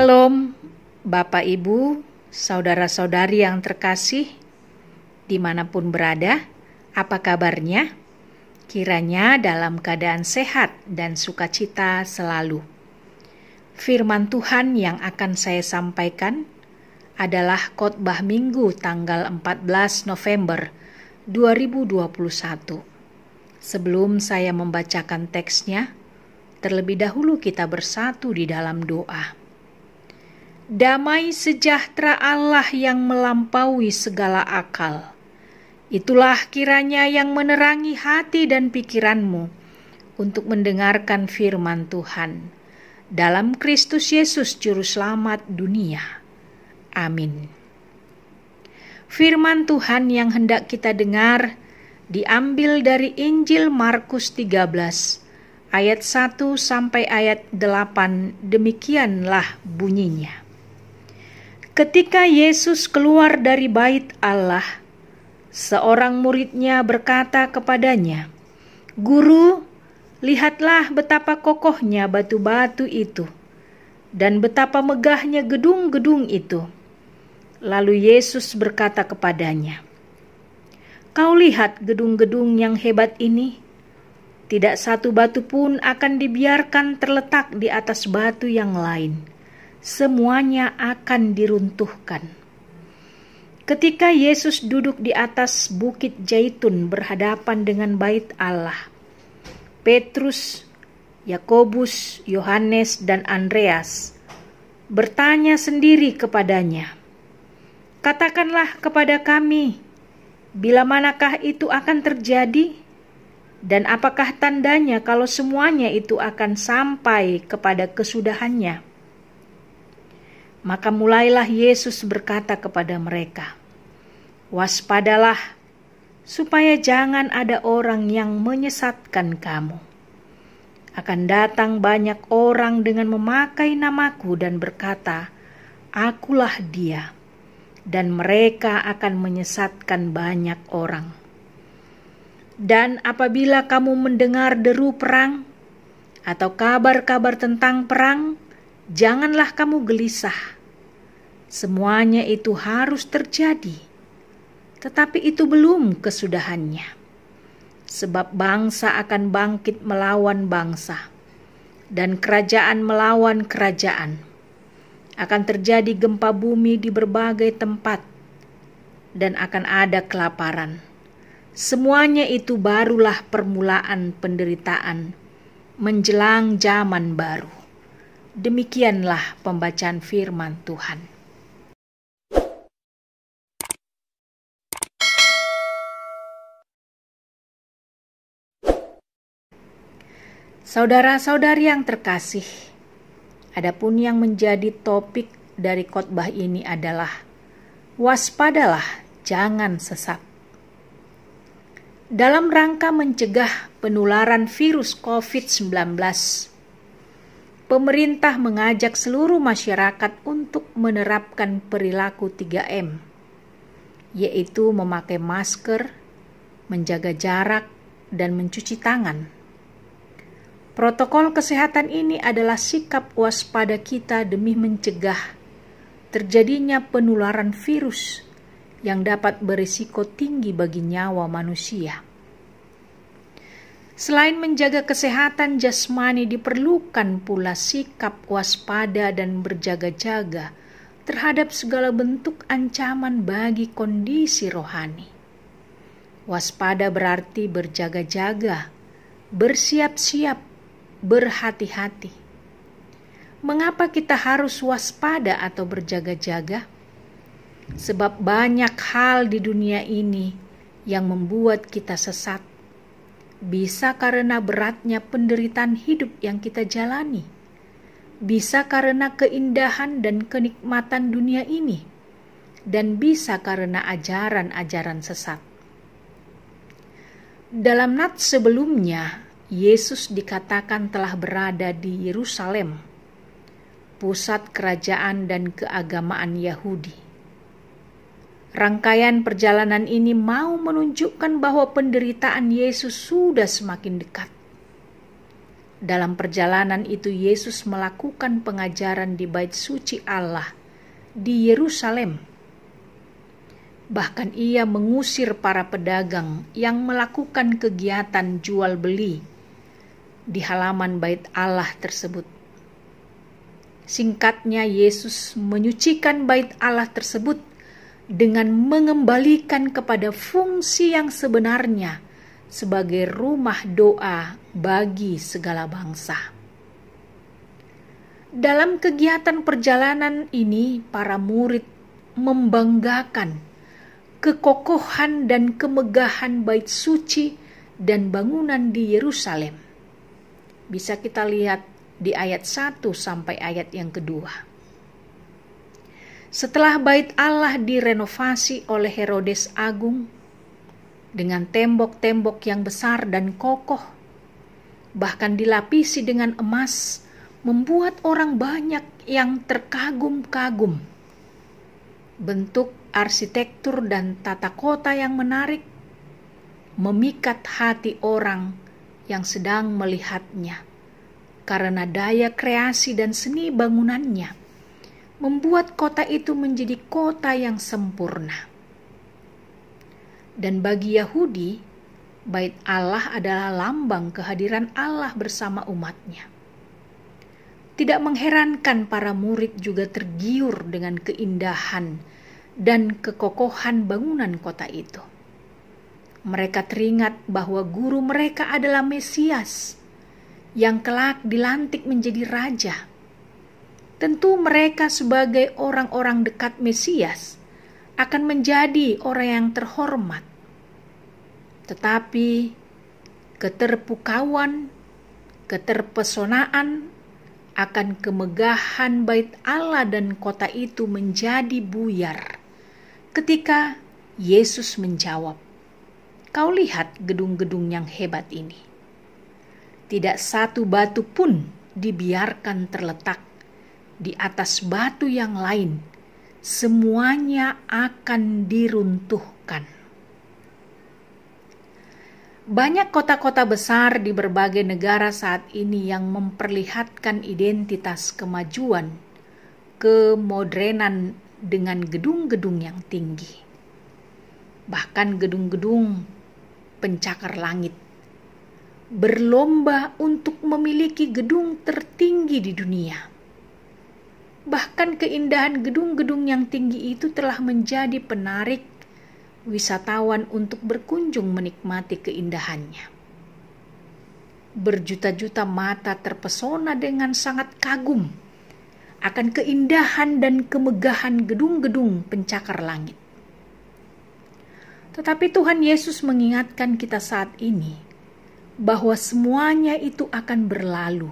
Shalom, Bapak Ibu, saudara-saudari yang terkasih, dimanapun berada, apa kabarnya? Kiranya dalam keadaan sehat dan sukacita selalu. Firman Tuhan yang akan saya sampaikan adalah khotbah Minggu tanggal 14 November 2021. Sebelum saya membacakan teksnya, terlebih dahulu kita bersatu di dalam doa. Damai sejahtera Allah yang melampaui segala akal, itulah kiranya yang menerangi hati dan pikiranmu untuk mendengarkan firman Tuhan dalam Kristus Yesus Juru Selamat dunia. Amin. Firman Tuhan yang hendak kita dengar diambil dari Injil Markus 13 ayat 1 sampai ayat 8. Demikianlah bunyinya. Ketika Yesus keluar dari bait Allah, seorang muridnya berkata kepadanya, "Guru, lihatlah betapa kokohnya batu-batu itu, dan betapa megahnya gedung-gedung itu." Lalu Yesus berkata kepadanya, "Kau lihat gedung-gedung yang hebat ini? Tidak satu batu pun akan dibiarkan terletak di atas batu yang lain. Semuanya akan diruntuhkan." Ketika Yesus duduk di atas bukit Zaitun berhadapan dengan bait Allah, Petrus, Yakobus, Yohanes, dan Andreas bertanya sendiri kepadanya, "Katakanlah kepada kami, bila manakah itu akan terjadi? Dan apakah tandanya kalau semuanya itu akan sampai kepada kesudahannya?" Maka mulailah Yesus berkata kepada mereka, "Waspadalah, supaya jangan ada orang yang menyesatkan kamu. Akan datang banyak orang dengan memakai namaku dan berkata, 'Akulah dia,' dan mereka akan menyesatkan banyak orang. Dan apabila kamu mendengar deru perang atau kabar-kabar tentang perang, janganlah kamu gelisah. Semuanya itu harus terjadi, tetapi itu belum kesudahannya. Sebab bangsa akan bangkit melawan bangsa, dan kerajaan melawan kerajaan. Akan terjadi gempa bumi di berbagai tempat, dan akan ada kelaparan. Semuanya itu barulah permulaan penderitaan menjelang zaman baru." Demikianlah pembacaan firman Tuhan. Saudara-saudari yang terkasih, adapun yang menjadi topik dari khotbah ini adalah waspadalah, jangan sesat. Dalam rangka mencegah penularan virus COVID-19, pemerintah mengajak seluruh masyarakat untuk menerapkan perilaku 3M, yaitu memakai masker, menjaga jarak, dan mencuci tangan. Protokol kesehatan ini adalah sikap waspada kita demi mencegah terjadinya penularan virus yang dapat berisiko tinggi bagi nyawa manusia. Selain menjaga kesehatan jasmani, diperlukan pula sikap waspada dan berjaga-jaga terhadap segala bentuk ancaman bagi kondisi rohani. Waspada berarti berjaga-jaga, bersiap-siap, berhati-hati. Mengapa kita harus waspada atau berjaga-jaga? Sebab banyak hal di dunia ini yang membuat kita sesat. Bisa karena beratnya penderitaan hidup yang kita jalani. Bisa karena keindahan dan kenikmatan dunia ini. Dan bisa karena ajaran-ajaran sesat. Dalam nats sebelumnya, Yesus dikatakan telah berada di Yerusalem, pusat kerajaan dan keagamaan Yahudi. Rangkaian perjalanan ini mau menunjukkan bahwa penderitaan Yesus sudah semakin dekat. Dalam perjalanan itu Yesus melakukan pengajaran di Bait Suci Allah di Yerusalem. Bahkan ia mengusir para pedagang yang melakukan kegiatan jual beli di halaman Bait Allah tersebut. Singkatnya, Yesus menyucikan Bait Allah tersebut dengan mengembalikan kepada fungsi yang sebenarnya sebagai rumah doa bagi segala bangsa. Dalam kegiatan perjalanan ini, para murid membanggakan kekokohan dan kemegahan Bait Suci dan bangunan di Yerusalem. Bisa kita lihat di ayat 1 sampai ayat yang kedua. Setelah Bait Allah direnovasi oleh Herodes Agung dengan tembok-tembok yang besar dan kokoh, bahkan dilapisi dengan emas, membuat orang banyak yang terkagum-kagum. Bentuk arsitektur dan tata kota yang menarik memikat hati orang yang sedang melihatnya, karena daya kreasi dan seni bangunannya membuat kota itu menjadi kota yang sempurna. Dan bagi Yahudi, Bait Allah adalah lambang kehadiran Allah bersama umatnya. Tidak mengherankan para murid juga tergiur dengan keindahan dan kekokohan bangunan kota itu. Mereka teringat bahwa guru mereka adalah Mesias yang kelak dilantik menjadi raja. Tentu mereka sebagai orang-orang dekat Mesias akan menjadi orang yang terhormat. Tetapi keterpukauan, keterpesonaan akan kemegahan Bait Allah dan kota itu menjadi buyar ketika Yesus menjawab, "Kau lihat gedung-gedung yang hebat ini. Tidak satu batu pun dibiarkan terletak di atas batu yang lain. Semuanya akan diruntuhkan." Banyak kota-kota besar di berbagai negara saat ini yang memperlihatkan identitas kemajuan, kemodernan dengan gedung-gedung yang tinggi. Bahkan gedung-gedung pencakar langit berlomba untuk memiliki gedung tertinggi di dunia. Bahkan keindahan gedung-gedung yang tinggi itu telah menjadi penarik wisatawan untuk berkunjung menikmati keindahannya. Berjuta-juta mata terpesona dengan sangat kagum akan keindahan dan kemegahan gedung-gedung pencakar langit. Tetapi Tuhan Yesus mengingatkan kita saat ini bahwa semuanya itu akan berlalu.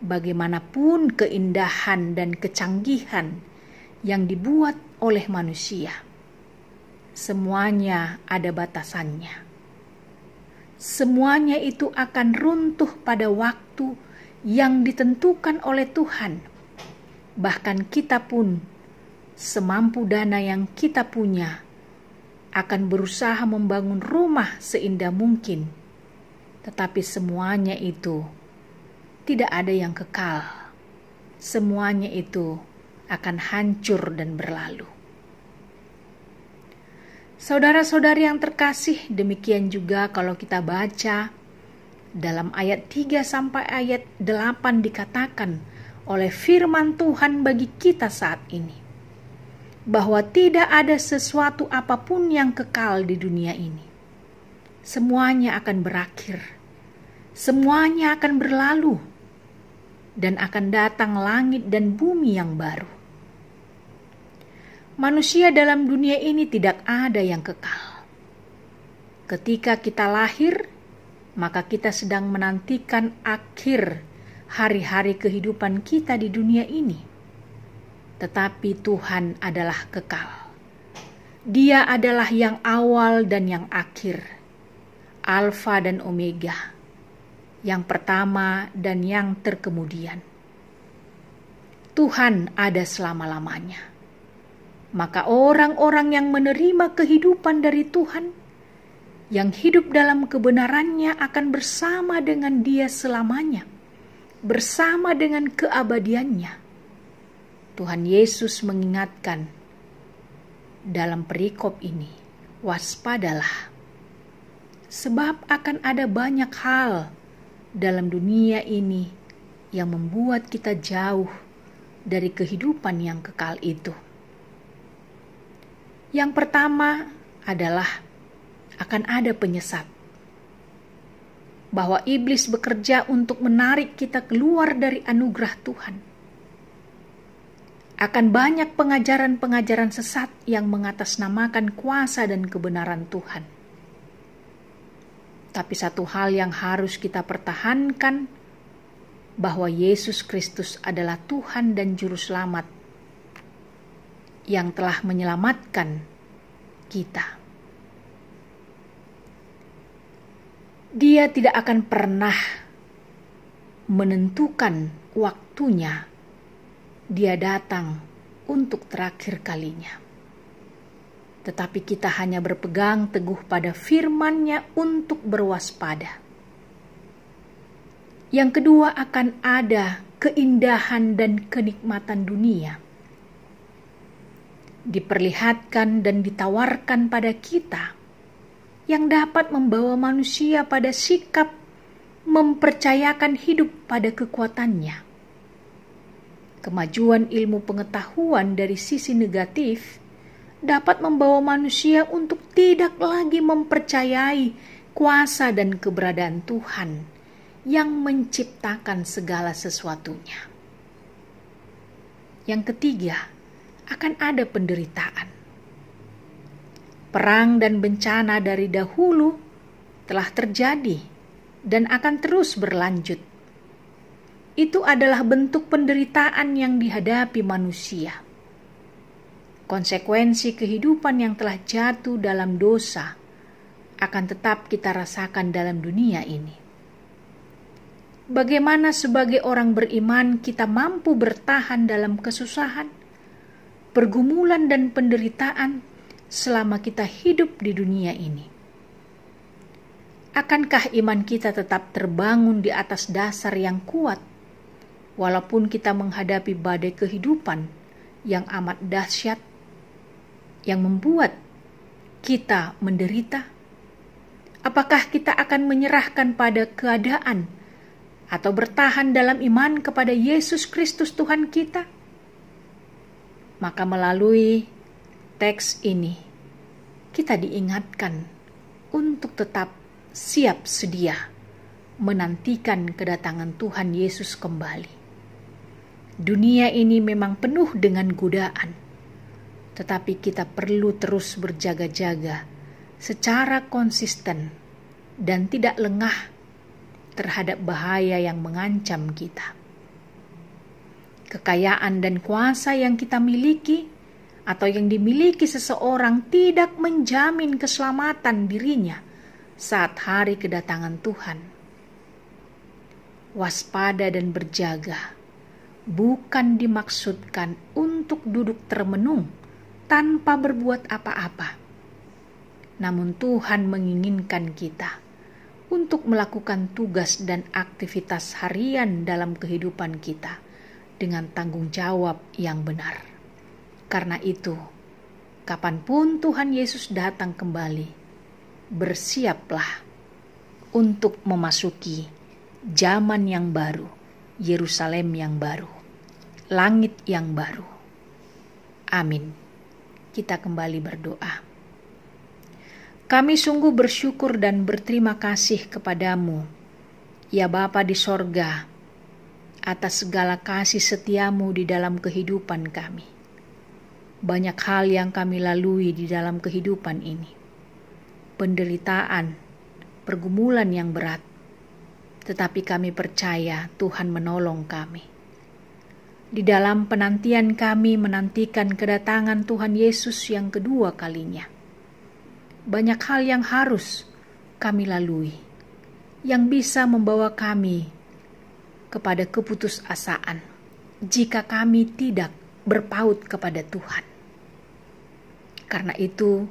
Bagaimanapun keindahan dan kecanggihan yang dibuat oleh manusia, semuanya ada batasannya. Semuanya itu akan runtuh pada waktu yang ditentukan oleh Tuhan. Bahkan kita pun, semampu dana yang kita punya, akan berusaha membangun rumah seindah mungkin. Tetapi semuanya itu tidak ada yang kekal. Semuanya itu akan hancur dan berlalu. Saudara-saudari yang terkasih, demikian juga kalau kita baca dalam ayat 3 sampai ayat 8 dikatakan oleh firman Tuhan bagi kita saat ini, bahwa tidak ada sesuatu apapun yang kekal di dunia ini. Semuanya akan berakhir, semuanya akan berlalu, dan akan datang langit dan bumi yang baru. Manusia dalam dunia ini tidak ada yang kekal. Ketika kita lahir, maka kita sedang menantikan akhir hari-hari kehidupan kita di dunia ini. Tetapi Tuhan adalah kekal. Dia adalah yang awal dan yang akhir, Alfa dan Omega, yang pertama dan yang terkemudian. Tuhan ada selama-lamanya. Maka orang-orang yang menerima kehidupan dari Tuhan yang hidup dalam kebenarannya akan bersama dengan Dia selamanya, bersama dengan keabadiannya. Tuhan Yesus mengingatkan dalam perikop ini, waspadalah, sebab akan ada banyak hal dalam dunia ini yang membuat kita jauh dari kehidupan yang kekal itu. Yang pertama adalah akan ada penyesat, bahwa iblis bekerja untuk menarik kita keluar dari anugerah Tuhan. Akan banyak pengajaran-pengajaran sesat yang mengatasnamakan kuasa dan kebenaran Tuhan. Tapi satu hal yang harus kita pertahankan, bahwa Yesus Kristus adalah Tuhan dan Juru Selamat yang telah menyelamatkan kita. Dia tidak akan pernah menentukan waktunya Dia datang untuk terakhir kalinya. Tetapi kita hanya berpegang teguh pada firman-Nya untuk berwaspada. Yang kedua, akan ada keindahan dan kenikmatan dunia. Diperlihatkan dan ditawarkan pada kita yang dapat membawa manusia pada sikap mempercayakan hidup pada kekuatannya. Kemajuan ilmu pengetahuan dari sisi negatif dapat membawa manusia untuk tidak lagi mempercayai kuasa dan keberadaan Tuhan yang menciptakan segala sesuatunya. Yang ketiga, akan ada penderitaan. Perang dan bencana dari dahulu telah terjadi dan akan terus berlanjut. Itu adalah bentuk penderitaan yang dihadapi manusia. Konsekuensi kehidupan yang telah jatuh dalam dosa akan tetap kita rasakan dalam dunia ini. Bagaimana sebagai orang beriman kita mampu bertahan dalam kesusahan, pergumulan dan penderitaan selama kita hidup di dunia ini? Akankah iman kita tetap terbangun di atas dasar yang kuat, walaupun kita menghadapi badai kehidupan yang amat dahsyat, yang membuat kita menderita? Apakah kita akan menyerahkan pada keadaan atau bertahan dalam iman kepada Yesus Kristus Tuhan kita? Maka melalui teks ini, kita diingatkan untuk tetap siap sedia menantikan kedatangan Tuhan Yesus kembali. Dunia ini memang penuh dengan godaan, tetapi kita perlu terus berjaga-jaga secara konsisten dan tidak lengah terhadap bahaya yang mengancam kita. Kekayaan dan kuasa yang kita miliki atau yang dimiliki seseorang tidak menjamin keselamatan dirinya saat hari kedatangan Tuhan. Waspada dan berjaga bukan dimaksudkan untuk duduk termenung tanpa berbuat apa-apa. Namun Tuhan menginginkan kita untuk melakukan tugas dan aktivitas harian dalam kehidupan kita dengan tanggung jawab yang benar. Karena itu, kapanpun Tuhan Yesus datang kembali, bersiaplah untuk memasuki zaman yang baru, Yerusalem yang baru, langit yang baru. Amin. Kita kembali berdoa. Kami sungguh bersyukur dan berterima kasih kepadamu, ya Bapa di sorga, atas segala kasih setiamu di dalam kehidupan kami. Banyak hal yang kami lalui di dalam kehidupan ini. Penderitaan, pergumulan yang berat. Tetapi kami percaya Tuhan menolong kami. Di dalam penantian kami menantikan kedatangan Tuhan Yesus yang kedua kalinya. Banyak hal yang harus kami lalui, yang bisa membawa kami kepada keputusasaan jika kami tidak berpaut kepada Tuhan. Karena itu,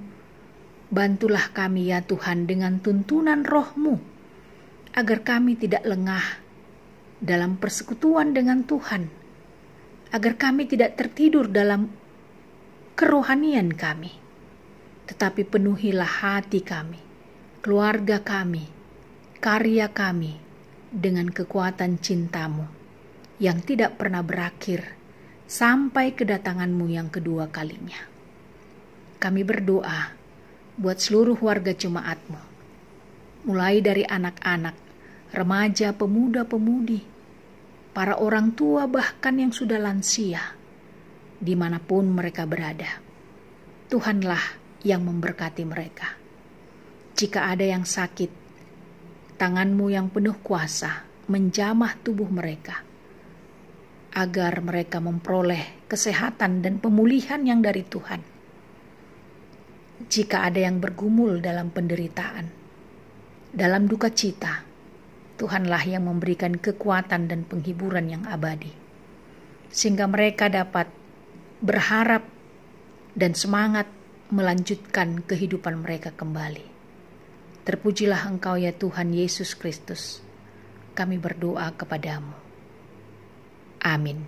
Bantulah kami ya Tuhan dengan tuntunan Roh-Mu, agar kami tidak lengah dalam persekutuan dengan Tuhan, agar kami tidak tertidur dalam kerohanian kami, tetapi penuhilah hati kami, keluarga kami, karya kami dengan kekuatan cinta-Mu yang tidak pernah berakhir sampai kedatangan-Mu yang kedua kalinya. Kami berdoa buat seluruh warga jemaat-Mu, mulai dari anak-anak, remaja, pemuda-pemudi, para orang tua bahkan yang sudah lansia, dimanapun mereka berada. Tuhanlah yang memberkati mereka. Jika ada yang sakit, tangan-Mu yang penuh kuasa menjamah tubuh mereka, agar mereka memperoleh kesehatan dan pemulihan yang dari Tuhan. Jika ada yang bergumul dalam penderitaan, dalam duka cita, Tuhanlah yang memberikan kekuatan dan penghiburan yang abadi, sehingga mereka dapat berharap dan semangat melanjutkan kehidupan mereka kembali. Terpujilah Engkau ya Tuhan Yesus Kristus. Kami berdoa kepadamu. Amin.